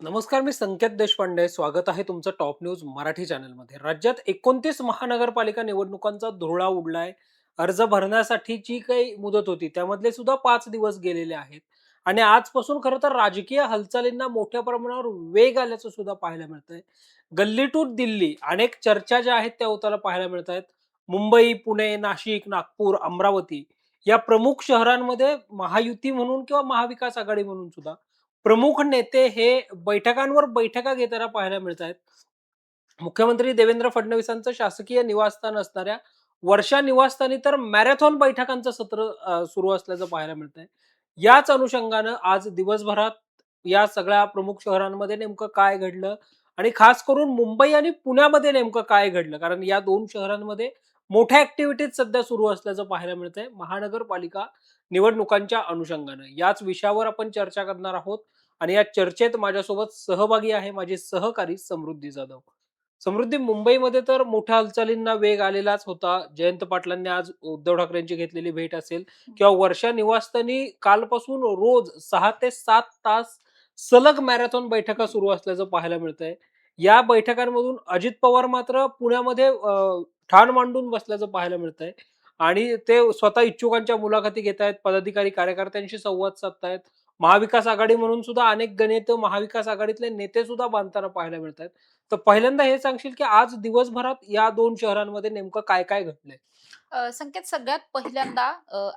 नमस्कार, मी संकेत देशपांडे. स्वागत आहे तुमचं टॉप न्यूज मराठी चॅनलमध्ये. राज्यात 29 महानगरपालिका निवडणुकांचा धुरळा उडलाय. अर्ज भरण्यासाठी जी काही मुदत होती, त्यामधले सुद्धा 5 दिवस गेलेले आहेत. आणि आजपासून खरं तर राजकीय हालचालींना मोठ्या प्रमाणावर वेग आल्याचं सुद्धा पाहायला मिळतंय. गल्ली टू दिल्ली अनेक चर्चा ज्या आहेत त्या होताना पाहायला मिळत आहेत. मुंबई, पुणे, नाशिक, नागपूर, अमरावती या प्रमुख शहरांमध्ये महायुती म्हणून किंवा महाविकास आघाडी म्हणून सुद्धा प्रमुख नेते हे बैठकांवर बैठका घेताना पाहायला मिळत आहेत. मुख्यमंत्री देवेंद्र फडणवीसांचं शासकीय निवासस्थान असणाऱ्या वर्षा निवासस्थानी तर मॅरेथॉन बैठकांचं सत्र सुरू असल्याचं पाहायला मिळतंय. याच अनुषंगानं आज दिवसभरात या सगळ्या प्रमुख शहरांमध्ये नेमकं काय घडलं आणि खास करून मुंबई आणि पुण्यामध्ये नेमकं काय घडलं? कारण या 2 शहरांमध्ये मोठ्या ॲक्टिव्हिटीज सध्या सुरू असल्याचं पाहायला मिळतंय महानगरपालिका निवडणुकांच्या अनुषंगानं. याच विषयावर आपण चर्चा करणार आहोत आणि या चर्चेत माझ्यासोबत सहभागी आहे माझे सहकारी समृद्धी जाधव. समृद्धी, मुंबईमध्ये तर मोठ्या हालचालींना वेग आलेलाच होता. जयंत पाटलांनी आज उद्धव ठाकरेंची घेतलेली भेट असेल किंवा वर्षा निवासस्थानी कालपासून रोज 6 ते 7 तास सलग मॅरेथॉन बैठका सुरू असल्याचं पाहायला मिळतंय. या बैठकांमधून अजित पवार मात्र पुण्यामध्ये ठाण मांडून बसल्याचं पाहायला मिळतंय आणि ते स्वतः इच्छुकांच्या मुलाखती घेतायत, पदाधिकारी कार्यकर्त्यांशी संवाद साधतायत. महाविकास आघाडी म्हणून सुद्धा अनेक गणित महाविकास आघाडीतले नेते सुद्धा बांधताना पाहायला मिळतायत. तर पहिल्यांदा हे सांगशील, की आज दिवसभरात या 2 शहरांमध्ये नेमकं काय-काय घडलंय? संकेत सगळ्यात पहिल्यांदा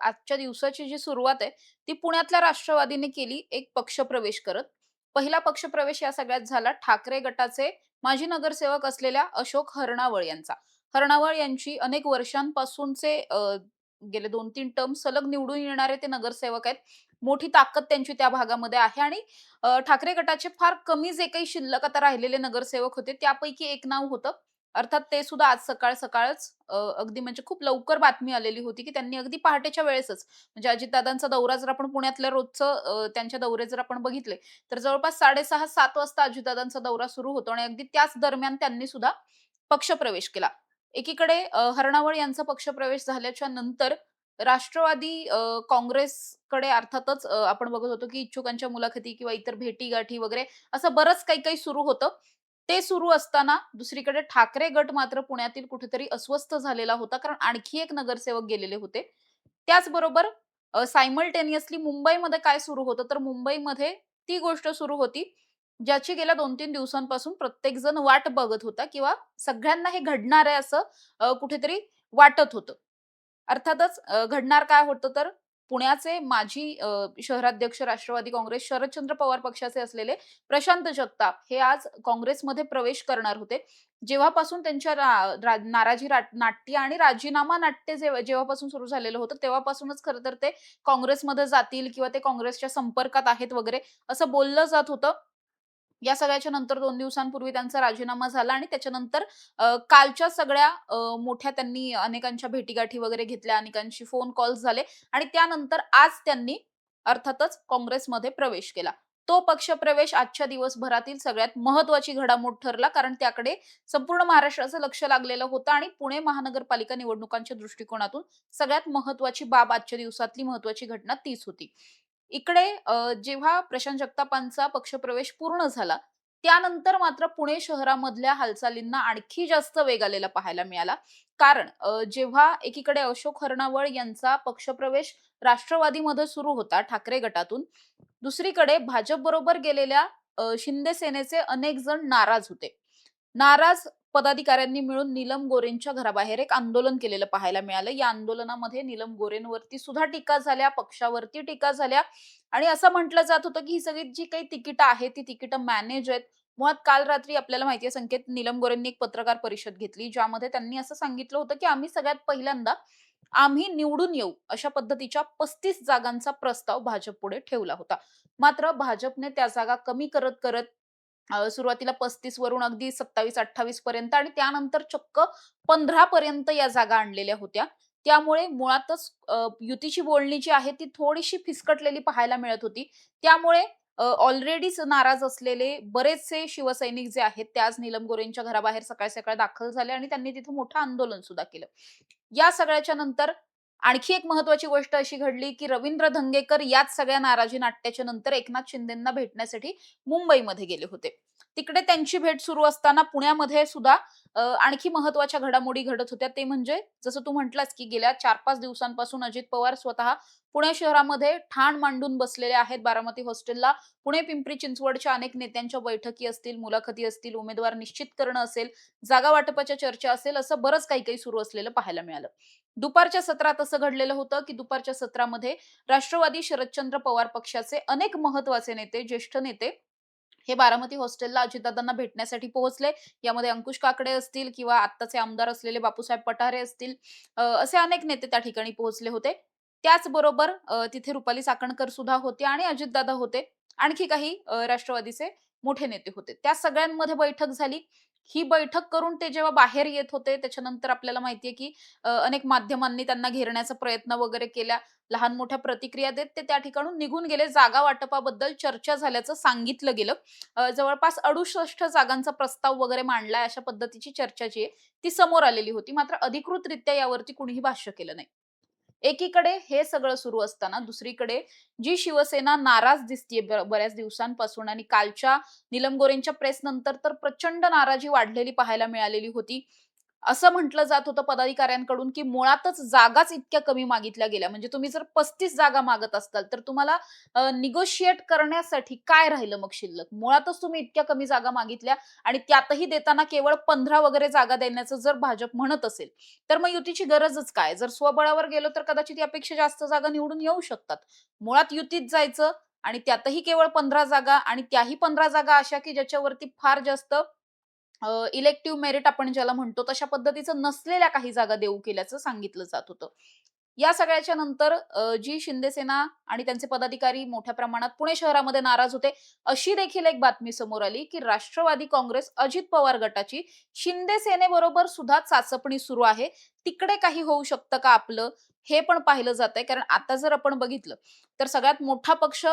आजच्या दिवसाची जी सुरुवात आहे, ती पुण्यातल्या राष्ट्रवादीने केली एक पक्षप्रवेश करत. पहिला पक्षप्रवेश या सगळ्यात झाला ठाकरे गटाचे माजी नगरसेवक असलेल्या अशोक हरणावळ यांचा. हरणावळ यांची अनेक वर्षांपासूनचे गेले 2-3 टर्म सलग निवडून येणारे ते नगरसेवक आहेत. मोठी ताकद त्यांची त्या भागामध्ये आहे आणि ठाकरे गटाचे फार कमी जे काही शिल्लक आता राहिलेले नगरसेवक होते, त्यापैकी एक नाव होतं. अर्थात ते सुद्धा आज सकाळ-सकाळच अगदी म्हणजे खूप लवकर बातमी आलेली होती, की त्यांनी अगदी पहाटेच्या वेळेसच म्हणजे अजितदादांचा दौरा जर आपण पुण्यातल्या रोजचं त्यांच्या दौरे जर आपण बघितले, तर जवळपास 6:30-7 वाजता अजितदादांचा दौरा सुरू होतो आणि अगदी त्याच दरम्यान त्यांनी सुद्धा पक्षप्रवेश केला. एकीकडे हरणावळ यांचा पक्षप्रवेश झाल्याच्या नंतर राष्ट्रवादी काँग्रेसकडे अर्थातच आपण बघत होतो, की इच्छुकांच्या मुलाखती किंवा इतर भेटीगाठी वगैरे असं बरंच काही-काही सुरू होतं. ते सुरू असताना दुसरीकडे ठाकरे गट मात्र पुण्यातील कुठेतरी अस्वस्थ झालेला होता. कारण आणखी एक नगरसेवक गेलेले होते. त्याचबरोबर सायमल्टेनियसली मुंबईमध्ये काय सुरू होतं, तर मुंबईमध्ये ती गोष्ट सुरू होती, ज्याची गेल्या 2-3 दिवसांपासून प्रत्येकजण वाट बघत होता किंवा सगळ्यांना हे घडणार आहे असं कुठेतरी वाटत होतं. अर्थातच घडणार काय होतं तर पुण्याचे माजी शहराध्यक्ष राष्ट्रवादी काँग्रेस शरदचंद्र पवार पक्षाचे असलेले प्रशांत जगताप हे आज काँग्रेसमध्ये प्रवेश करणार होते. जेव्हापासून त्यांच्या नाराजी नाट्य आणि राजीनामा नाट्य जेव्हापासून सुरू झालेलं होतं, तेव्हापासूनच खरं तर ते काँग्रेसमध्ये जातील किंवा ते काँग्रेसच्या संपर्कात आहेत वगैरे असं बोललं जात होतं. या सगळ्याच्या नंतर 2 दिवसांपूर्वी त्यांचा राजीनामा झाला आणि त्याच्यानंतर कालच्या सगळ्या मोठ्या त्यांनी अनेकांच्या भेटीगाठी वगैरे घेतल्या, अनेकांशी फोन कॉल्स झाले आणि त्यानंतर आज त्यांनी अर्थातच काँग्रेसमध्ये प्रवेश केला. तो पक्षप्रवेश आजच्या दिवसभरातील सगळ्यात महत्त्वाची घडामोड ठरला, कारण त्याकडे संपूर्ण महाराष्ट्राचं लक्ष लागलेलं होतं आणि पुणे महानगरपालिका निवडणुकांच्या दृष्टिकोनातून सगळ्यात महत्त्वाची बाब आजच्या दिवसातली महत्त्वाची घटना तीच होती. इकडे जेव्हा प्रशांत जगतापांचा पक्षप्रवेश पूर्ण झाला, त्यानंतर मात्र पुणे शहरामधल्या हालचालींना आणखी जास्त वेग आलेला पाहायला मिळाला. कारण जेव्हा एकीकडे अशोक हरणावळ यांचा पक्षप्रवेश राष्ट्रवादीमध्ये सुरू होता ठाकरे गटातून, दुसरीकडे भाजपबरोबर गेलेल्या शिंदे सेनेचे अनेक जण नाराज होते. नाराज पदाधिकाऱ्यांनी मिळून नीलम गोरेंच्या घराबाहेर एक आंदोलन केलेलं पाहायला मिळालं. या आंदोलनामध्ये नीलम गोरेंवरती सुद्धा टीका झाल्या, पक्षावरती टीका झाल्या आणि असं म्हटलं जात होतं, की ही सगळी जी काही तिकीटं आहेत, ती तिकीटं मॅनेज आहेत. मुळात काल रात्री आपल्याला माहिती आहे संकेत नीलम गोरेंनी एक पत्रकार परिषद घेतली, ज्यामध्ये त्यांनी असं सांगितलं होतं, की आम्ही सगळ्यात पहिल्यांदा आम्ही निवडून येऊ अशा पद्धतीच्या 35 जागांचा प्रस्ताव भाजपपुढे ठेवला होता. मात्र भाजपने त्या जागा कमी करत सुरुवातीला 35 वरून अगदी 27-28 पर्यंत आणि त्यानंतर चक्क 15 पर्यंत या जागा आणलेल्या होत्या. त्यामुळे मुळातच युतीची बोलणी जी आहे ती थोडीशी फिसकटलेली पाहायला मिळत होती. त्यामुळे ऑलरेडीच नाराज असलेले बरेचसे शिवसैनिक जे आहेत ते आज नीलम गोरेंच्या घराबाहेर सकाळ-सकाळ दाखल झाले आणि त्यांनी तिथे मोठं आंदोलन सुद्धा केलं. या सगळ्याच्या नंतर आणखी एक महत्त्वाची गोष्ट अशी घडली, की रवींद्र धंगेकर याच सगळ्या नाराजी नाट्याच्या नंतर एकनाथ शिंदेंना भेटण्यासाठी मुंबईमध्ये गेले होते. तिकडे त्यांची भेट सुरू असताना पुण्यामध्ये सुद्धा आणखी महत्त्वाच्या घडामोडी घडत होत्या. ते म्हणजे जसं तू म्हटलास, की गेल्या 4-5 दिवसांपासून अजित पवार स्वतः पुणे शहरामध्ये ठाण मांडून बसलेले आहेत बारामती हॉस्टेलला. पुणे, पिंपरी चिंचवडच्या अनेक नेत्यांच्या बैठकी असतील, मुलाखती असतील, उमेदवार निश्चित करणं असेल, जागा वाटपाच्या चर्चा असेल, असं बरंच काही-काही सुरू असलेलं पाहायला मिळालं. दुपारच्या सत्रात असं घडलेलं होतं, की दुपारच्या सत्रामध्ये राष्ट्रवादी शरदचंद्र पवार पक्षाचे अनेक महत्त्वाचे नेते, ज्येष्ठ नेते हे बारामती हॉस्टेलला अजितदादांना भेटण्यासाठी पोहोचले. यामध्ये अंकुश काकडे असतील किंवा आत्ताचे आमदार असलेले बापूसाहेब पठारे असतील, असे अनेक नेते त्या ठिकाणी पोहोचले होते. त्याचबरोबर तिथे रुपाली चाकणकर सुद्धा होते आणि अजितदादा होते. आणखी काही राष्ट्रवादीचे मोठे नेते होते. त्या सगळ्यांमध्ये बैठक झाली. ही बैठक करून ते जेव्हा बाहेर येत होते, त्याच्यानंतर आपल्याला माहिती की अनेक माध्यमांनी त्यांना घेरण्याचा प्रयत्न वगैरे केला. लहान-मोठ्या प्रतिक्रिया देत ते त्या ठिकाणाहून निघून गेले. जागा वाटपाबद्दल चर्चा झाल्याचं सांगितलं गेलं. जवळपास 68 जागांचा प्रस्ताव वगैरे मांडलाय अशा पद्धतीची चर्चा जी आहे, ती समोर आलेली होती. मात्र अधिकृतरित्या यावरती कुणीही भाष्य केलं नाही. एकीकडे हे सगळं सुरू असताना दुसरीकडे जी शिवसेना नाराज दिसतीये बऱ्याच दिवसांपासून आणि कालच्या नीलम गोऱ्हेंच्या प्रेस नंतर तर प्रचंड नाराजी वाढलेली पाहायला मिळालेली होती. असं म्हटलं जात होतं पदाधिकाऱ्यांकडून, की मुळातच जागाच इतक्या कमी मागितल्या गेल्या. म्हणजे तुम्ही जर 35 जागा मागत असताल, तर तुम्हाला निगोशिएट करण्यासाठी काय राहिलं मग शिल्लक? मुळातच तुम्ही इतक्या कमी जागा मागितल्या आणि त्यातही देताना केवळ 15 वगैरे जागा देण्याचं जर भाजप म्हणत असेल, तर मग युतीची गरजच काय? जर स्वबळावर गेलो तर कदाचित यापेक्षा जास्त जागा निवडून येऊ शकतात. मुळात युतीत जायचं आणि त्यातही केवळ 15 जागा आणि त्याही 15 जागा अशा, की ज्याच्यावरती फार जास्त इलेक्टिव्ह मेरिट आपण ज्याला म्हणतो, तशा पद्धतीचं नसलेल्या काही जागा देऊ केल्याचं सांगितलं जात होतं. या सगळ्याच्या नंतर जी शिंदे सेना आणि त्यांचे पदाधिकारी मोठ्या प्रमाणात पुणे शहरामध्ये नाराज होते. अशी देखील एक बातमी समोर आली, की राष्ट्रवादी काँग्रेस अजित पवार गटाची शिंदे सेनेबरोबर सुद्धा चाचपणी सुरू आहे. तिकडे काही होऊ शकतं का आपलं? हे पण पाहिलं जातंय. कारण आता जर आपण बघितलं, तर सगळ्यात मोठा पक्ष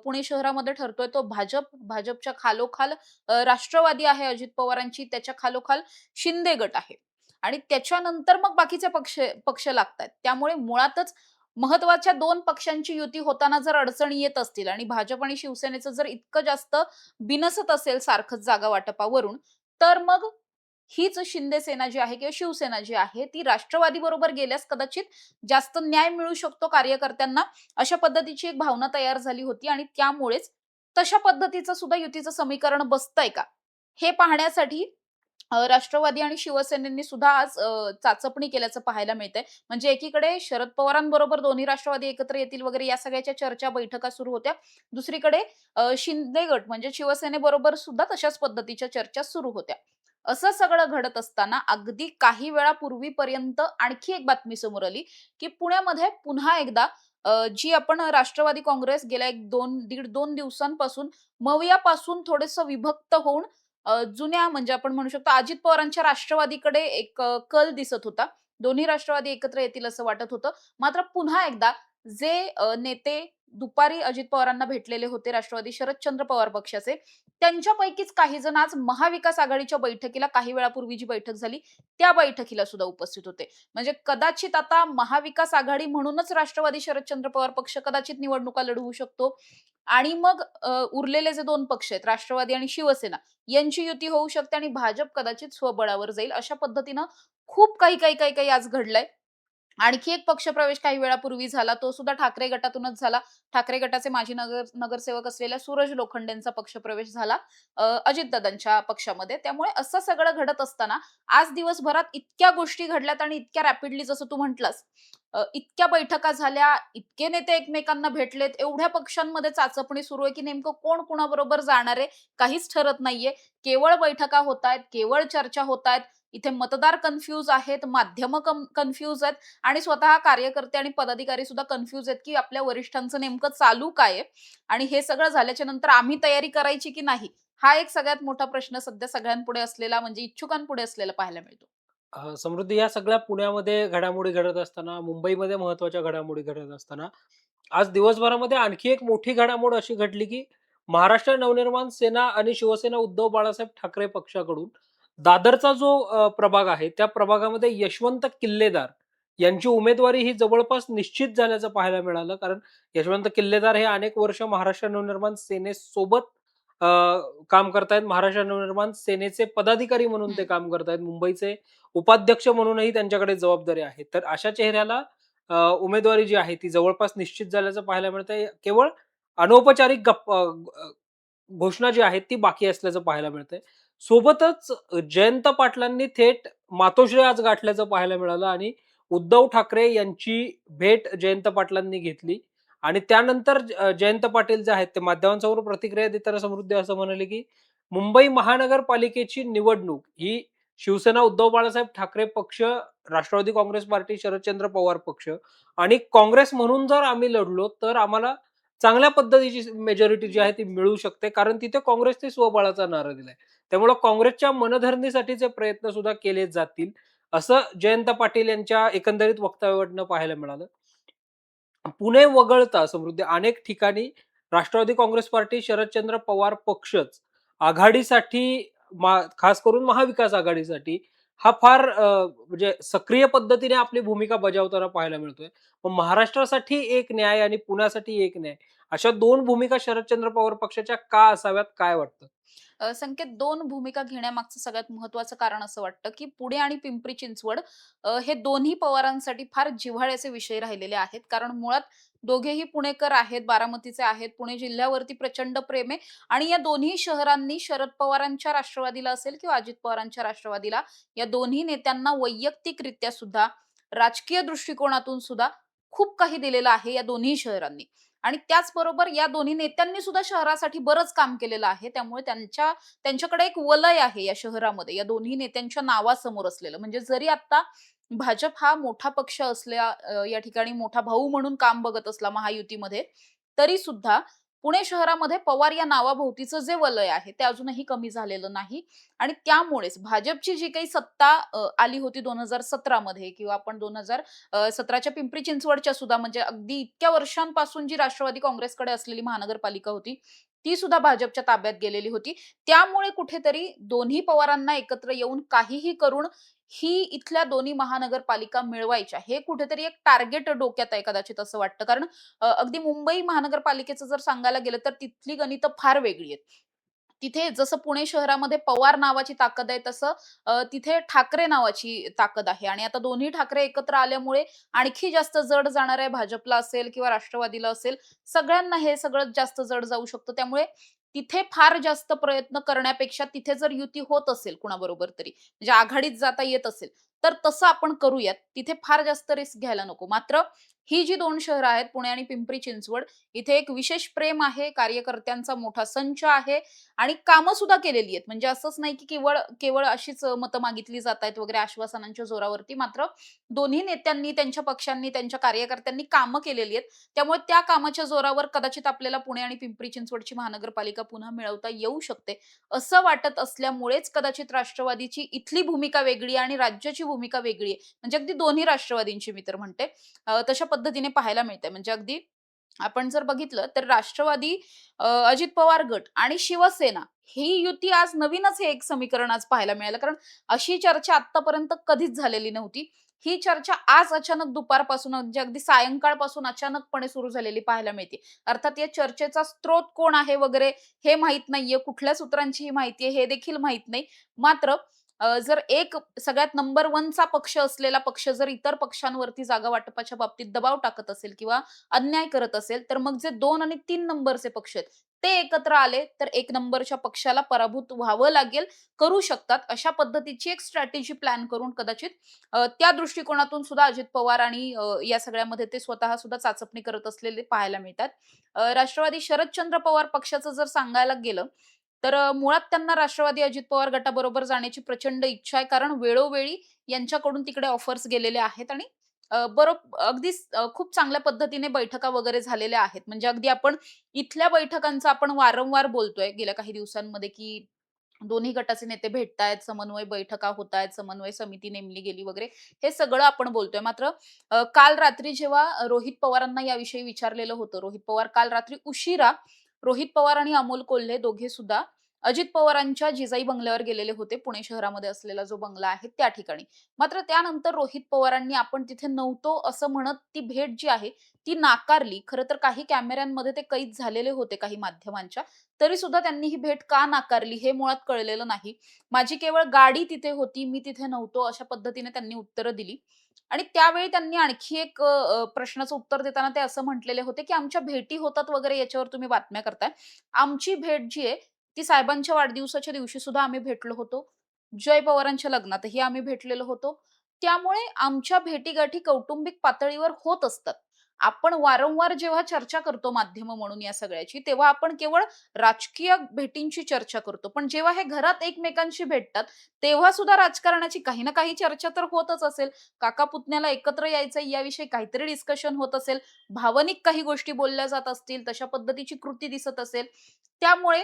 पुणे शहरामध्ये ठरतोय तो भाजप. भाजपच्या खालोखाल राष्ट्रवादी आहे अजित पवारांची, त्याच्या खालोखाल शिंदे गट आहे. आणि त्याच्यानंतर मग बाकीचे पक्ष पक्ष लागतायत. त्यामुळे मुळातच महत्त्वाच्या 2 पक्षांची युती होताना जर अडचणी येत असतील आणि भाजप आणि शिवसेनेचं जर इतकं जास्त बिनसत असेल सारखंच जागा वाटपावरून, तर मग हीच शिंदे सेना जी आहे किंवा शिवसेना जी आहे, ती राष्ट्रवादी बरोबर गेल्यास कदाचित जास्त न्याय मिळू शकतो कार्यकर्त्यांना, अशा पद्धतीची एक भावना तयार झाली होती आणि त्यामुळेच तशा पद्धतीचं सुद्धा युतीचं समीकरण बसतंय का? हे पाहण्यासाठी राष्ट्रवादी आणि शिवसेनेनी सुद्धा आज चाचपणी केल्याचं पाहायला मिळतंय. म्हणजे एकीकडे शरद पवारांबरोबर दोन्ही राष्ट्रवादी एकत्र येतील वगैरे या सगळ्याच्या चर्चा, बैठका सुरू होत्या. दुसरीकडे शिंदे गट म्हणजे शिवसेनेबरोबर सुद्धा तशाच पद्धतीच्या चर्चा सुरू होत्या. असं सगळं घडत असताना अगदी काही वेळापूर्वीपर्यंत आणखी एक बातमी समोर आली, की पुण्यामध्ये पुन्हा एकदा जी आपण राष्ट्रवादी काँग्रेस गेल्या 1-2 दिवसांपासून मवियापासून थोडंसं विभक्त होऊन जुन्या म्हणजे आपण म्हणू शकतो अजित पवारांच्या राष्ट्रवादीकडे एक कल दिसत होता. दोन्ही राष्ट्रवादी एकत्र येतील असं वाटत होतं. मात्र पुन्हा एकदा जे नेते दुपारी अजित पवारांना भेटलेले होते राष्ट्रवादी शरदचंद्र पवार पक्षाचे, त्यांच्यापैकीच काही जण आज महाविकास आघाडीच्या बैठकीला काही वेळापूर्वी जी बैठक झाली, त्या बैठकीला सुद्धा उपस्थित होते. म्हणजे कदाचित आता महाविकास आघाडी म्हणूनच राष्ट्रवादी शरदचंद्र पवार पक्ष कदाचित निवडणुका लढवू शकतो आणि मग उरलेले जे 2 पक्ष आहेत राष्ट्रवादी आणि शिवसेना यांची युती होऊ शकते आणि भाजप कदाचित स्वबळावर जाईल. अशा पद्धतीनं खूप काही आज घडलंय. आणखी एक पक्षप्रवेश काही वेळापूर्वी झाला. तो सुद्धा ठाकरे गटातूनच झाला. ठाकरे गटाचे माजी नगरसेवक असलेल्या सूरज लोखंडेंचा पक्षप्रवेश झाला अजितदादांच्या पक्षामध्ये. त्यामुळे असं सगळं घडत असताना आज दिवसभरात इतक्या गोष्टी घडल्यात आणि इतक्या रॅपिडली जसं तू म्हटलास, इतक्या बैठका झाल्या, इतके नेते एकमेकांना भेटलेत, एवढ्या पक्षांमध्ये चाचपणी सुरू आहे, की नेमकं कोण कुणाबरोबर जाणार आहे, काहीच ठरत नाहीये. केवळ बैठका होतायत, केवळ चर्चा होतायत. इथे मतदार कन्फ्यूज आहेत, माध्यमं कन्फ्यूज आहेत आणि स्वतः कार्यकर्ते आणि पदाधिकारी सुद्धा कन्फ्यूज आहेत, की आपल्या वरिष्ठांचं नेमकं चालू काय आहे? आणि हे सगळं झाल्याच्या नंतर आम्ही तयारी करायची की नाही? हा एक सगळ्यात मोठा प्रश्न सध्या सगळ्यांपुढे असलेला म्हणजे इच्छुकांपुढे असलेला पाहायला मिळतो. समृद्धी या सगळ्या पुण्यामध्ये घडामोडी घडत असताना, मुंबईमध्ये महत्त्वाच्या घडामोडी घडत असताना, आज दिवसभरामध्ये आणखी एक मोठी घडामोड अशी घडली, की महाराष्ट्र नवनिर्माण सेना आणि शिवसेना उद्धव बाळासाहेब ठाकरे पक्षाकडून दादरचा जो प्रभाग आहे, त्या प्रभागामध्ये यशवंत किल्लेदार यांची उमेदवारी ही जवळपास निश्चित झाल्याचं पाहायला मिळालं. कारण यशवंत किल्लेदार हे अनेक वर्ष महाराष्ट्र नवनिर्माण सेनेसोबत अ, काम करतायत. महाराष्ट्र नवनिर्माण सेनेचे पदाधिकारी म्हणून ते हं. काम करतायत. मुंबईचे उपाध्यक्ष म्हणूनही त्यांच्याकडे जबाबदारी आहे. तर अशा चेहऱ्याला उमेदवारी जी आहे ती जवळपास निश्चित झाल्याचं पाहायला मिळतंय. केवळ अनौपचारिक घोषणा जी आहे ती बाकी असल्याचं पाहायला मिळतंय. सोबतच जयंत पाटलांनी थेट मातोश्री आज गाठल्याचं पाहायला मिळालं आणि उद्धव ठाकरे यांची भेट जयंत पाटलांनी घेतली आणि त्यानंतर जयंत पाटील जे आहेत ते माध्यमांसमोर प्रतिक्रिया देताना समृद्धी असं म्हणाले, की मुंबई महानगरपालिकेची निवडणूक ही शिवसेना उद्धव बाळासाहेब ठाकरे पक्ष, राष्ट्रवादी काँग्रेस पार्टी, शरदचंद्र पवार पक्ष आणि काँग्रेस म्हणून जर आम्ही लढलो, तर आम्हाला चांगल्या पद्धतीची मेजॉरिटी जी आहे ती मिळू शकते. कारण तिथे काँग्रेसने स्वबळाचा नारा दिलाय. त्यामुळं काँग्रेसच्या मनधरणीसाठीचे प्रयत्न सुद्धा केले जातील, असं जयंत पाटील यांच्या एकंदरीत वक्तव्यावरनं पाहायला मिळालं. पुणे वगळता समृद्धी अनेक ठिकाणी राष्ट्रवादी काँग्रेस पार्टी, शरदचंद्र पवार पक्षच आघाडीसाठी खास करून महाविकास आघाडीसाठी हा फार म्हणजे सक्रिय पद्धतीने आपली भूमिका बजावताना पाहायला मिळतोय. पण महाराष्ट्रासाठी एक न्याय आणि पुण्यासाठी एक न्याय अशा 2 भूमिका शरदचंद्र पवार पक्षाच्या का असाव्यात काय वाटतं? संकेत 2 भूमिका घेण्यामागचं सगळ्यात महत्त्वाचं कारण असं वाटतं, की पुणे आणि पिंपरी चिंचवड हे दोन्ही पवारांसाठी फार जिव्हाळ्याचे विषय राहिलेले आहेत. कारण मुळात दोघेही पुणेकर आहेत, बारामतीचे आहेत. पुणे जिल्ह्यावरती प्रचंड प्रेम आहे आणि या दोन्ही शहरांनी शरद पवारांच्या राष्ट्रवादीला असेल किंवा अजित पवारांच्या राष्ट्रवादीला, या दोन्ही नेत्यांना वैयक्तिकरित्या सुद्धा, राजकीय दृष्टिकोनातून सुद्धा खूप काही दिलेलं आहे या दोन्ही शहरांनी. आणि त्याचबरोबर या दोन्ही नेत्यांनी सुद्धा शहरासाठी बरंच काम केलेलं आहे. त्यामुळे त्यांच्याकडे एक वलय आहे या शहरामध्ये, या दोन्ही नेत्यांच्या नावासमोर असलेलं. म्हणजे जरी आता भाजप हा मोठा पक्ष असल्या या ठिकाणी मोठा भाऊ म्हणून काम बघत असला महायुतीमध्ये, तरी सुद्धा पुणे शहरामध्ये पवार या नावाभोवतीचं जे वलय आहे, ते अजूनही कमी झालेलं नाही. आणि त्यामुळेच भाजपची जी काही सत्ता आली होती 2017 मध्ये किंवा आपण 2017च्या पिंपरी चिंचवडच्या सुद्धा म्हणजे अगदी इतक्या वर्षांपासून जी राष्ट्रवादी काँग्रेसकडे असलेली महानगरपालिका होती, ती सुद्धा भाजपच्या ताब्यात गेलेली होती. त्यामुळे कुठेतरी दोन्ही पवारांना एकत्र येऊन काहीही करून ही इथल्या दोन्ही महानगरपालिका मिळवायच्या. हे कुठेतरी एक टार्गेट डोक्यात आहे कदाचित असं वाटतं. कारण अगदी मुंबई महानगरपालिकेचं जर सांगायला गेलं तर तिथली गणितं फार वेगळी आहेत. तिथे जसं पुणे शहरामध्ये पवार नावाची ताकद आहे तसं तिथे ठाकरे नावाची ताकद आहे आणि आता दोन्ही ठाकरे एकत्र आल्यामुळे आणखी जास्त जड जाणार आहे भाजपला असेल किंवा राष्ट्रवादीला असेल. सगळ्यांना हे सगळं जास्त जड जाऊ शकतं. त्यामुळे तिथे फार जास्त प्रयत्न करण्यापेक्षा तिथे जर युती होत असेल कुणाबरोबर तरी, म्हणजे आघाडीत जाता येत असेल, तर तसं आपण करूयात. तिथे फार जास्त रिस्क घ्यायला नको. मात्र ही जी 2 शहरं आहेत पुणे आणि पिंपरी चिंचवड, इथे एक विशेष प्रेम आहे, कार्यकर्त्यांचा मोठा संच आहे आणि कामं सुद्धा केलेली आहेत. म्हणजे असंच नाही की केवळ केवळ अशीच मतं मागितली जातायत वगैरे आश्वासनांच्या जोरावरती. मात्र दोन्ही नेत्यांनी, त्यांच्या पक्षांनी, त्यांच्या कार्यकर्त्यांनी कामं केलेली आहेत. त्यामुळे त्या कामाच्या जोरावर कदाचित आपल्याला पुणे आणि पिंपरी चिंचवडची महानगरपालिका पुन्हा मिळवता येऊ शकते. असं वाटत असल्यामुळेच कदाचित राष्ट्रवादीची इथली भूमिका वेगळी आणि राज्याची भूमिका वेगळी आहे. म्हणजे अगदी दोन्ही राष्ट्रवादींची मी तर म्हणते. तशा पद्धतीने पाहायला मिळतंय. म्हणजे अगदी आपण जर बघितलं तर राष्ट्रवादी, अजित पवार गट आणि शिवसेना ही युती आज नवीनच हे एक समीकरण आज पाहायला मिळालं. कारण अशी चर्चा आत्तापर्यंत कधीच झालेली नव्हती. ही चर्चा आज अचानक दुपारपासून म्हणजे अगदी सायंकाळपासून अचानकपणे सुरू झालेली पाहायला मिळते. अर्थात या चर्चेचा स्रोत कोण आहे वगैरे हे माहीत नाहीये. कुठल्या सूत्रांची ही माहिती आहे हे देखील माहीत नाही. मात्र जर एक सगळ्यात नंबर 1 चा पक्ष असलेला पक्ष जर इतर पक्षांवरती जागा वाटपाच्या बाबतीत दबाव टाकत असेल किंवा अन्याय करत असेल, तर मग जे 2 आणि 3 नंबरचे पक्ष आहेत, ते एकत्र आले तर 1 नंबरच्या पक्षाला पराभूत व्हावं लागेल, करू शकतात. अशा पद्धतीची एक स्ट्रॅटेजी प्लॅन करून कदाचित त्या दृष्टिकोनातून सुद्धा अजित पवार आणि या सगळ्यामध्ये ते स्वतः सुद्धा चाचपणी करत असलेले पाहायला मिळतात. राष्ट्रवादी शरदचंद्र पवार पक्षाचं जर सांगायला गेलं, तर मुळात त्यांना राष्ट्रवादी अजित पवार गटाबरोबर जाण्याची प्रचंड इच्छा आहे. कारण वेळोवेळी यांच्याकडून तिकडे ऑफर्स गेलेले आहेत आणि अगदीच खूप चांगल्या पद्धतीने बैठका वगैरे झालेल्या आहेत. म्हणजे अगदी आपण इथल्या बैठकांचा आपण वारंवार बोलतोय गेल्या काही दिवसांमध्ये, की दोन्ही गटाचे नेते भेटतायत, समन्वय बैठका होतायत, समन्वय समिती नेमली गेली वगैरे हे सगळं आपण बोलतोय. मात्र काल रात्री जेव्हा रोहित पवारांना याविषयी विचारलेलं होतं, रोहित पवार काल रात्री उशिरा रोहित पवार आणि अमोल कोल्हे दोघे सुद्धा अजित पवारांच्या जिजाई बंगल्यावर गेलेले होते. पुणे शहरामध्ये असलेला जो बंगला आहे त्या ठिकाणी. मात्र त्यानंतर रोहित पवारांनी आपण तिथे नव्हतो असं म्हणत ती भेट जी आहे ती नाकारली. खरं तर काही कॅमेऱ्यांमध्ये ते कैद झालेले होते काही माध्यमांच्या. तरी सुद्धा त्यांनी ही भेट का नाकारली हे मुळात कळलेलं नाही. माझी केवळ गाडी तिथे होती, मी तिथे नव्हतो अशा पद्धतीने त्यांनी उत्तरं दिली. आणि त्यावेळी त्यांनी आणखी एक प्रश्नाचं उत्तर देताना ते असं म्हटलेले होते, की आमच्या भेटी होतात वगैरे याच्यावर तुम्ही बातम्या करताय. आमची भेट जी आहे ती साहेबांच्या वाढदिवसाच्या दिवशी सुद्धा आम्ही भेटलो होतो. जय पवारांच्या लग्नातही आम्ही भेटलेलो होतो. त्यामुळे आमच्या भेटीगाठी कौटुंबिक पातळीवर होत असतात. आपण वारंवार जेव्हा चर्चा करतो माध्यम म्हणून या सगळ्याची, तेव्हा आपण केवळ राजकीय भेटींची चर्चा करतो. पण जेव्हा हे घरात एकमेकांशी भेटतात, तेव्हा सुद्धा राजकारणाची काही ना काही चर्चा तर होतच असेल. काका-पुतण्याला एकत्र यायचंय याविषयी काहीतरी डिस्कशन होत असेल. भावनिक काही गोष्टी बोलल्या जात असतील, तशा पद्धतीची कृती दिसत असेल. त्यामुळे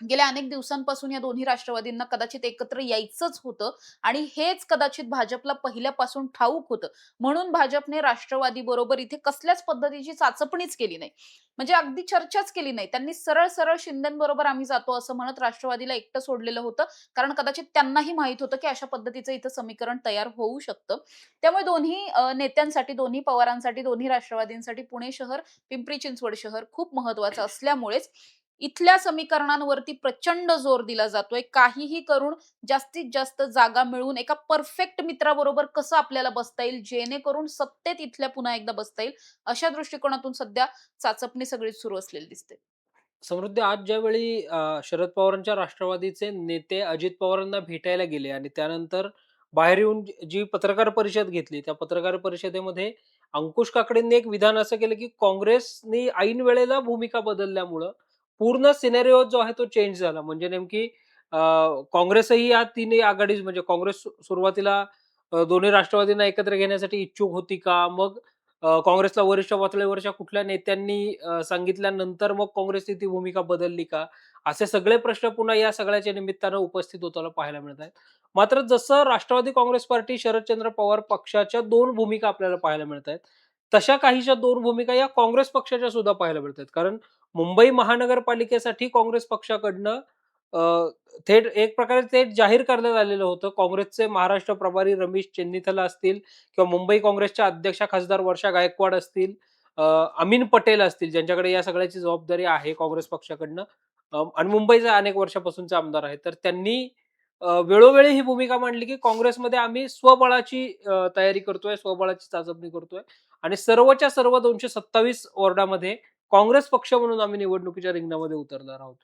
गेल्या अनेक दिवसांपासून या दोन्ही राष्ट्रवादींना कदाचित एकत्र यायचंच होतं आणि हेच कदाचित भाजपला पहिल्यापासून ठाऊक होतं. म्हणून भाजपने राष्ट्रवादी बरोबर इथे कसल्याच पद्धतीची चाचपणीच केली नाही. म्हणजे अगदी चर्चाच केली नाही. त्यांनी सरळ-सरळ शिंदेबरोबर आम्ही जातो असं म्हणत राष्ट्रवादीला एकटं सोडलेलं होतं. कारण कदाचित त्यांनाही माहीत होतं, की अशा पद्धतीचं इथं समीकरण तयार होऊ शकतं. त्यामुळे दोन्ही नेत्यांसाठी, दोन्ही पवारांसाठी, दोन्ही राष्ट्रवादींसाठी पुणे शहर, पिंपरी चिंचवड शहर खूप महत्त्वाचं असल्यामुळेच इथल्या समीकरणांवरती प्रचंड जोर दिला जातोय. काहीही करून जास्तीत जास्त जागा मिळवून एका परफेक्ट मित्राबरोबर कसं आपल्याला बसता येईल, जेणेकरून सत्तेत इथल्या पुन्हा एकदा बसता येईल, अशा दृष्टिकोनातून सध्या चाचपणी सगळीच सुरू असलेली दिसते. समृद्धी आज ज्यावेळी शरद पवारांच्या राष्ट्रवादीचे नेते अजित पवारांना भेटायला गेले आणि त्यानंतर बाहेर येऊन जी पत्रकार परिषद घेतली, त्या पत्रकार परिषदेमध्ये अंकुश काकडेंनी एक विधान असं केलं, की काँग्रेसनी ऐन वेळेला भूमिका बदलल्यामुळं पूर्ण सिनेरिओ जो आहे तो चेंज झाला. म्हणजे नेमकी काँग्रेसही या तिन्ही आघाडी म्हणजे काँग्रेस सुरुवातीला दोन्ही राष्ट्रवादींना एकत्र घेण्यासाठी इच्छुक होती का? मग काँग्रेसला वरिष्ठ पातळीवरच्या कुठल्या नेत्यांनी सांगितल्यानंतर मग काँग्रेसची ती भूमिका बदलली का? असे सगळे प्रश्न पुन्हा या सगळ्याच्या निमित्तानं उपस्थित होताना पाहायला मिळत आहेत. मात्र जसं राष्ट्रवादी काँग्रेस पार्टी, शरदचंद्र पवार पक्षाच्या 2 भूमिका आपल्याला पाहायला मिळत आहेत. तशा काहीशा 2 भूमिका या काँग्रेस पक्षाच्या सुद्धा पाहायला मिळत आहेत. कारण मुंबई महानगरपालिकेसाठी काँग्रेस पक्षाकडनं अ, थेट एक प्रकारे थेट जाहीर करण्यात आलेलं होतं. काँग्रेसचे महाराष्ट्र प्रभारी रमेश चेन्नीथला असतील किंवा मुंबई काँग्रेसच्या अध्यक्षा खासदार वर्षा गायकवाड असतील, अ, अमीन पटेल असतील, ज्यांच्याकडे या सगळ्याची जबाबदारी आहे काँग्रेस पक्षाकडनं, आणि मुंबईचे अनेक वर्षापासूनचे आमदार आहेत. तर त्यांनी वेळोवेळी ही भूमिका मांडली, की काँग्रेसमध्ये आम्ही स्वबळाची तयारी करतोय, स्वबळाची चाचपणी करतोय आणि सर्वच्या सर्व 227 वॉर्डामध्ये काँग्रेस पक्ष म्हणून आम्ही निवडणुकीच्या रिंगणामध्ये उतरणार आहोत.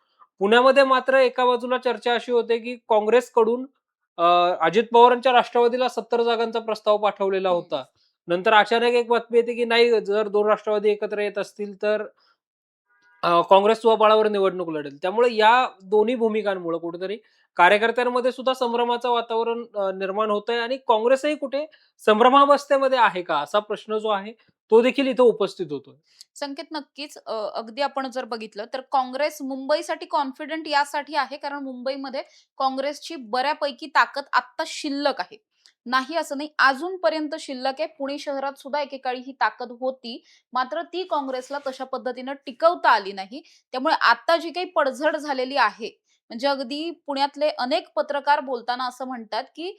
पुण्यामध्ये मात्र एका बाजूला चर्चा अशी होते, की काँग्रेसकडून अ, अजित पवारांच्या राष्ट्रवादीला 70 जागांचा प्रस्ताव पाठवलेला हं. होता. नंतर अचानक एक बातमी येते, की नाही जर 2 राष्ट्रवादी एकत्र येत असतील तर काँग्रेस स्वबळावर निवडणूक लढेल. त्यामुळे या दोन्ही भूमिकांमुळे कुठेतरी कार्यकर्त्यांमध्ये सुद्धा संभ्रमाचं वातावरण निर्माण होतंय आणि काँग्रेसही कुठे संभ्रमावस्थेमध्ये आहे का? असा प्रश्न जो आहे, तो देखील इथं उपस्थित होतोय. संकेत नक्कीच अगदी आपण जर बघितलं तर काँग्रेस मुंबईसाठी कॉन्फिडंट यासाठी आहे कारण मुंबईमध्ये काँग्रेसची बऱ्यापैकी ताकद आत्ता शिल्लक आहे. नाही असं नाही, अजूनपर्यंत शिल्लक आहे. पुणे शहरात सुद्धा एकेकाळी ही ताकद होती. मात्र ती काँग्रेसला तशा पद्धतीनं टिकवता आली नाही. त्यामुळे आता जी काही पडझड झालेली आहे, म्हणजे अगदी पुण्यातले अनेक पत्रकार बोलताना असं म्हणतात, की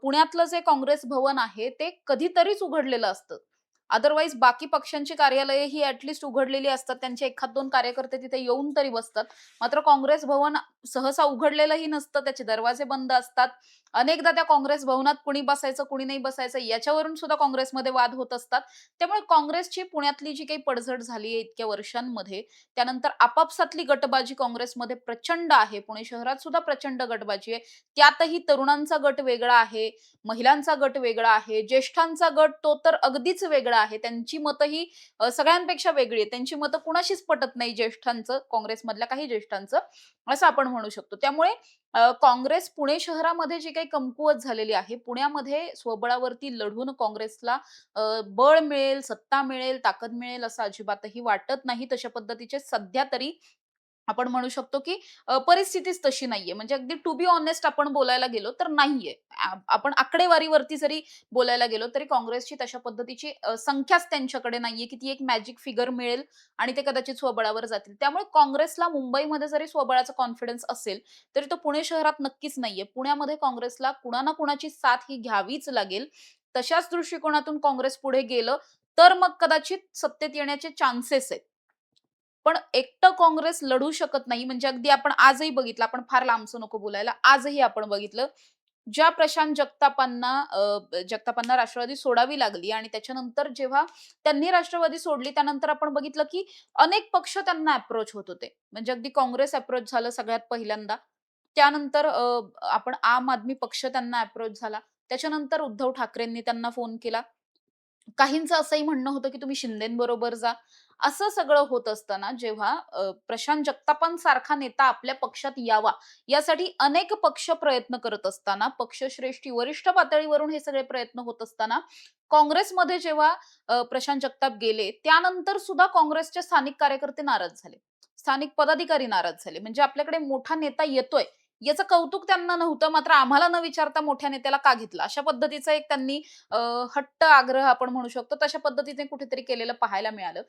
पुण्यातलं जे काँग्रेस भवन आहे, ते कधीतरीच उघडलेलं असतं. अदरवाईज बाकी पक्षांची कार्यालये ही ॲटलीस्ट उघडलेली असतात. त्यांचे एखाद 2 कार्यकर्ते तिथे येऊन तरी बसतात. मात्र काँग्रेस भवन सहसा उघडलेलंही नसतं. त्याचे दरवाजे बंद असतात. अनेकदा त्या काँग्रेस भवनात कुणी बसायचं, कुणी नाही बसायचं याच्यावरून सुद्धा काँग्रेसमध्ये वाद होत असतात. त्यामुळे काँग्रेसची पुण्यातली जी काही पडझड झाली आहे इतक्या वर्षांमध्ये, त्यानंतर आपापसातली गटबाजी काँग्रेसमध्ये प्रचंड आहे. पुणे शहरात सुद्धा प्रचंड गटबाजी आहे. त्यातही तरुणांचा गट वेगळा आहे, महिलांचा गट वेगळा आहे, ज्येष्ठांचा गट तो तर अगदीच वेगळा आहे. त्यांची मतं ही सगळ्यांपेक्षा वेगळी आहेत. त्यांची मतं कुणाशीच पटत नाही ज्येष्ठांचं, काँग्रेसमधल्या काही ज्येष्ठांचं, असं आपण म्हणू शकतो. त्यामुळे काँग्रेस पुणे शहरामध्ये जी काही कमकुवत झालेली आहे, पुण्यामध्ये स्वबळावरती लढून काँग्रेसला बळ मिळेल, सत्ता मिळेल, ताकद मिळेल असं अजिबातही वाटत नाही. तशा पद्धतीचे सध्या तरी आपण म्हणू शकतो की परिस्थितीच तशी नाहीये. म्हणजे अगदी टू बी ऑनेस्ट आपण बोलायला गेलो तर नाहीये. आपण आकडेवारीवरती जरी बोलायला गेलो तरी काँग्रेसची तशा पद्धतीची संख्याच त्यांच्याकडे नाहीये, की ती एक मॅजिक फिगर मिळेल आणि ते कदाचित स्वबळावर जातील. त्यामुळे काँग्रेसला मुंबईमध्ये जरी स्वबळाचा कॉन्फिडन्स असेल, तरी तो पुणे शहरात नक्कीच नाहीये. पुण्यामध्ये काँग्रेसला कुणा ना कुणाची साथ ही घ्यावीच लागेल. तशाच दृष्टिकोनातून काँग्रेस पुढे गेलं, तर मग कदाचित सत्तेत येण्याचे चान्सेस आहेत. पण एकटं काँग्रेस लढू शकत नाही. म्हणजे अगदी आपण आजही बघितलं, आपण फार लांबचं नको बोलायला. आजही आपण बघितलं, ज्या प्रशांत जगतापांना राष्ट्रवादी सोडावी लागली आणि त्याच्यानंतर जेव्हा त्यांनी राष्ट्रवादी सोडली, त्यानंतर आपण बघितलं, की अनेक पक्ष त्यांना अप्रोच होत होते. म्हणजे अगदी काँग्रेस अप्रोच झालं सगळ्यात पहिल्यांदा. त्यानंतर आपण आम आदमी पक्ष त्यांना अप्रोच झाला. त्याच्यानंतर उद्धव ठाकरेंनी त्यांना फोन केला. काहींचं असंही म्हणणं होतं, की तुम्ही शिंदेबरोबर जा. असं सगळं होत असताना जेव्हा प्रशांत जगतापांसारखा नेता आपल्या पक्षात यावा, यासाठी अनेक पक्ष प्रयत्न करत असताना, पक्षश्रेष्ठी वरिष्ठ पातळीवरून हे सगळे प्रयत्न होत असताना, काँग्रेसमध्ये जेव्हा प्रशांत जगताप गेले, त्यानंतर सुद्धा काँग्रेसचे स्थानिक कार्यकर्ते नाराज झाले. स्थानिक पदाधिकारी नाराज झाले. म्हणजे आपल्याकडे मोठा नेता येतोय, याचं कौतुक त्यांना नव्हतं, मात्र आम्हाला न विचारता मोठ्या नेत्याला का घेतलं? अशा पद्धतीचा एक त्यांनी अ, हट्ट आग्रह आपण म्हणू शकतो. तशा पद्धतीने कुठेतरी केलेलं पाहायला मिळालं.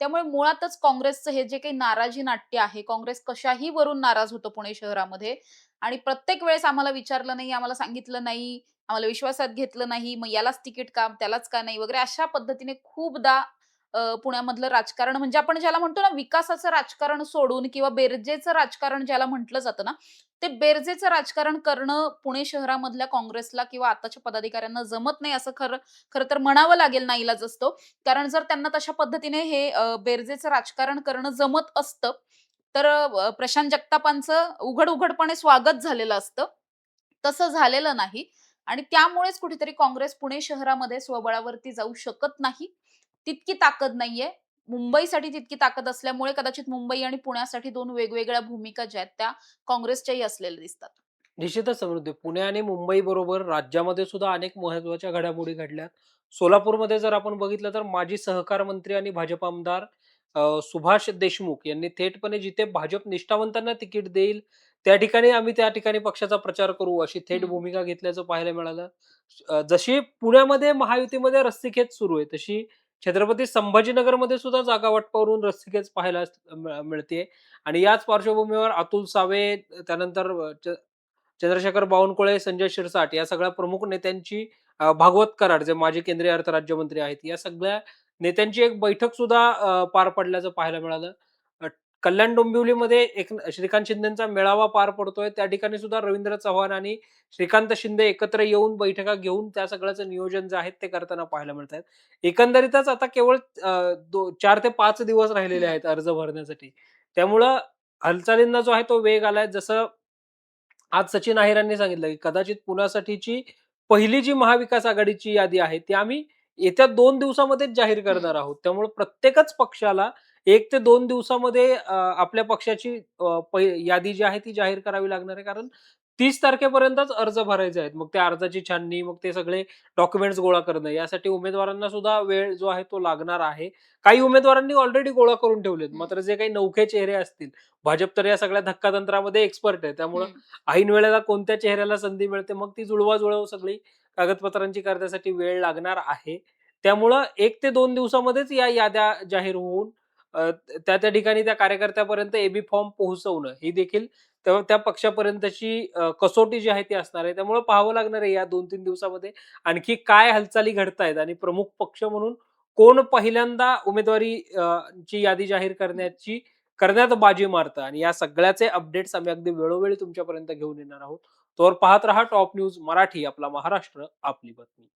त्यामुळे मुळातच काँग्रेसचं हे जे काही नाराजी नाट्य आहे, काँग्रेस कशाही वरून नाराज होतं पुणे शहरामध्ये आणि प्रत्येक वेळेस आम्हाला विचारलं नाही, आम्हाला सांगितलं नाही, आम्हाला विश्वासात घेतलं नाही, मग यालाच तिकीट का, त्यालाच का नाही वगैरे अशा पद्धतीने खूपदा पुण्यामधलं राजकारण म्हणजे आपण ज्याला म्हणतो ना विकासाचं राजकारण सोडून किंवा बेरजेचं राजकारण ज्याला म्हटलं जातं ना, ते बेरजेचं राजकारण करणं पुणे शहरामधल्या काँग्रेसला किंवा आताच्या पदाधिकाऱ्यांना जमत नाही असं खरं खरं तर म्हणावं लागेल नाईलाज असतो. कारण जर त्यांना तशा पद्धतीने हे बेरजेचं राजकारण करणं जमत असतं, तर प्रशांत जगतापांचं उघड-उघडपणे स्वागत झालेलं असतं. तसं झालेलं नाही आणि त्यामुळेच कुठेतरी काँग्रेस पुणे शहरामध्ये स्वबळावरती जाऊ शकत नाही. तितकी ताकद नाहीये. मुंबईसाठी तितकी ताकद असल्यामुळे कदाचित मुंबई आणि पुण्यासाठी 2 वेगवेगळ्या भूमिका ज्या आहेत त्या काँग्रेसच्याही असलेल्या दिसतात. निश्चितच समृद्धी. पुणे आणि मुंबई बरोबर राज्यामध्ये सुद्धा अनेक महत्त्वाच्या घडामोडी घडल्यात. सोलापूरमध्ये जर आपण बघितलं तर माजी सहकार मंत्री आणि भाजप आमदार सुभाष देशमुख यांनी थेटपणे जिथे भाजप निष्ठावंतांना तिकीट देईल, त्या ठिकाणी आम्ही त्या ठिकाणी पक्षाचा प्रचार करू, अशी थेट हं. भूमिका घेतल्याचं पाहायला मिळालं. जशी पुण्यामध्ये महायुतीमध्ये रस्सीखेच सुरू आहे, तशी छत्रपती संभाजीनगरमध्ये सुद्धा जागा वाटपावरून रस्सीखेच पाहायला मिळते आणि याच पार्श्वभूमीवर अतुल सावे, त्यानंतर चंद्रशेखर बावनकुळे, संजय शिरसाट या सगळ्या प्रमुख नेत्यांची भागवत कराड जे माजी केंद्रीय अर्थ राज्यमंत्री आहेत, या सगळ्या नेत्यांची एक बैठक सुद्धा पार पडल्याचं पाहायला मिळालं. अ, कल्याण डोंबिवलीमध्ये एक श्रीकांत शिंदेचा मेळावा पार पडतोय. त्या ठिकाणी सुद्धा रवींद्र चव्हाण आणि श्रीकांत शिंदे एकत्र येऊन बैठका घेऊन त्या सगळ्याचं नियोजन जे आहे ते करताना पाहायला मिळत आहेत. एकंदरीतच आता केवळ 4 ते 5 दिवस राहिलेले हं. आहेत अर्ज भरण्यासाठी. त्यामुळं हालचालींना जो आहे तो वेग आलाय. जसं आज सचिन अहिरांनी सांगितलं, की कदाचित पुण्यासाठीची पहिली जी महाविकास आघाडीची यादी आहे, ती आम्ही येत्या 2 दिवसामध्येच जाहीर हं. करणार आहोत. त्यामुळे प्रत्येकच पक्षाला 1 ते 2 दिवसामध्ये आपल्या पक्षाची यादी जी आहे ती जाहीर करावी लागणार आहे. कारण 30 तारखेपर्यंतच अर्ज भरायचे आहेत. मग त्या अर्जाची छाननी, मग ते सगळे डॉक्युमेंट्स गोळा करणं, यासाठी उमेदवारांना सुद्धा वेळ जो आहे तो लागणार आहे. काही उमेदवारांनी ऑलरेडी गोळा करून ठेवलेत. हं. मात्र जे काही नवखे चेहरे असतील, भाजप तर या सगळ्या धक्कातंत्रामध्ये एक्सपर्ट आहे. त्यामुळं हं. ऐन वेळेला कोणत्या चेहऱ्याला संधी मिळते, मग ती जुळवाजुळव सगळी कागदपत्रांची करण्यासाठी वेळ लागणार आहे. त्यामुळं 1 ते 2 दिवसामध्येच या याद्या जाहीर होऊन त्या ठिकाणी त्या कार्यकर्त्यापर्यंत एबी फॉर्म पोहोचवणं ही देखील त्या त्या पक्षापर्यंतची कसोटी जी आहे ती असणार आहे. त्यामुळं पाहावं लागणार आहे या 2-3 दिवसामध्ये आणखी काय हालचाली घडतायत आणि प्रमुख पक्ष म्हणून कोण पहिल्यांदा उमेदवारी ची यादी जाहीर करण्यात बाजी मारतं आणि या सगळ्याचे अपडेट्स आम्ही अगदी वेळोवेळी तुमच्यापर्यंत घेऊन येणार आहोत. तोवर पाहत रहा टॉप न्यूज मराठी, आपला महाराष्ट्र, आपली बातमी.